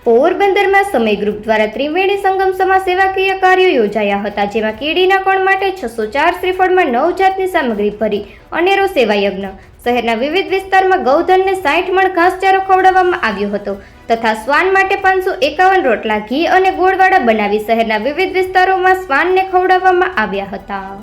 પોરબંદરમાં સમય ગ્રુપ દ્વારા ત્રિવેણી સંગમ સમા સેવાકીય કાર્યો યોજાયા હતા, જેમાં કીડીના કણ માટે 604 શ્રીફળમાં 9 જાતની સામગ્રી ભરી અનેરો સેવાયજ્ઞ. શહેરના વિવિધ વિસ્તારમાં ગૌધનને 60 મણ ઘાસચારો ખવડાવવામાં આવ્યો હતો તથા શ્વાન માટે 551 રોટલા ઘી અને ગોળવાળા બનાવી શહેરના વિવિધ વિસ્તારોમાં શ્વાનને ખવડાવવામાં આવ્યા હતા.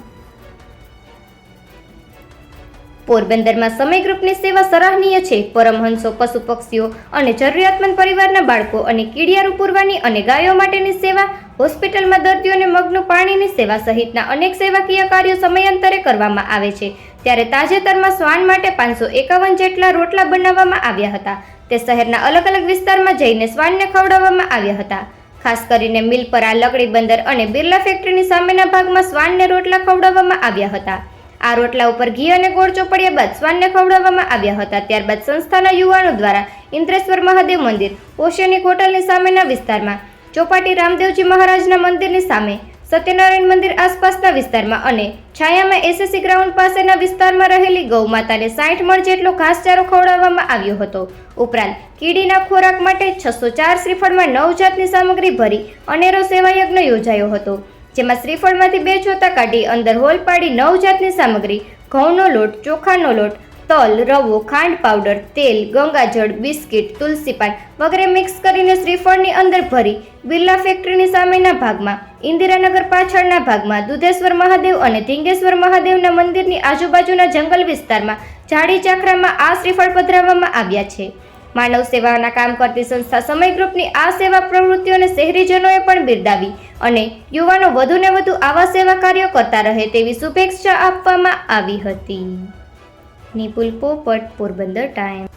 પોરબંદરમાં સમય ગ્રુપની સેવા સરાહનીય છે. પરમહંસો, પશુ પક્ષીઓ અને જરૂરિયાતમંદ પરિવારના બાળકો અને કીડિયારું પૂરવાની અને ગાયો માટેની સેવા, હોસ્પિટલમાં દર્દીઓને મગનું પાણીની સેવા સહિતના અનેક સેવાકીય કાર્યો સમયાંતરે કરવામાં આવે છે. ત્યારે તાજેતરમાં શ્વાન માટે 551 જેટલા રોટલા બનાવવામાં આવ્યા હતા. તે શહેરના અલગ અલગ વિસ્તારમાં જઈને શ્વાનને ખવડાવવામાં આવ્યા હતા. ખાસ કરીને મિલપરા, લકડી બંદર અને બિરલા ફેક્ટરીની સામેના ભાગમાં શ્વાનને રોટલા ખવડાવવામાં આવ્યા હતા. આ રોટલા ઉપર ઘી અને ગોળ ચોપડ્યા બાદ શ્વાનને ખવડાવવામાં આવ્યા હતા. ત્યારબાદ સંસ્થાના યુવાનો દ્વારા ઇન્દ્રેશ્વર મહાદેવ મંદિર, ઓશિયાનિક હોટલની સામેના વિસ્તારમાં, ચોપાટી રામદેવજી મહારાજના મંદિરની સામે, સત્યનારાયણ મંદિર આસપાસના વિસ્તારમાં અને છાયામાં એસએસસી ગ્રાઉન્ડ પાસેના વિસ્તારમાં રહેલી ગૌ માતાને 60 મણ જેટલો ઘાસચારો ખવડાવવામાં આવ્યો હતો. ઉપરાંત કીડીના ખોરાક માટે 604 શ્રીફળમાં 9 જાતની સામગ્રી ભરી અનેરો સેવાયજ્ઞ યોજાયો હતો, જેમાં શ્રીફળમાંથી 2 ચોતા કાઢી અંદર હોલ પાડી 9 જાતની સામગ્રી ઘઉંનો લોટ, ચોખાનો લોટ, તલ, રવો, ખાંડ પાવડર, તેલ, ગંગાજળ, બિસ્કિટ, તુલસીપાન વગેરે મિક્સ કરીને શ્રીફળની અંદર ભરી બિરલા ફેક્ટરીની સામેના ભાગમાં, ઇન્દિરાનગર પાછળના ભાગમાં, દુધેશ્વર મહાદેવ અને ધીંગેશ્વર મહાદેવના મંદિરની આજુબાજુના જંગલ વિસ્તારમાં ઝાડી ઝાખરામાં આ શ્રીફળ પધરાવવામાં આવ્યા છે. માનવ સેવાના કામ કરતી સંસ્થા સમય ગ્રુપની આ સેવા પ્રવૃત્તિઓને શહેરીજનોએ પણ બિરદાવી અને યુવાનો વધુને વધુ આવા સેવા કાર્યો કરતા રહે તેવી શુભેચ્છા આપવામાં આવી હતી. નિપુલ પોપટ, પોરબંદર ટાઈમ.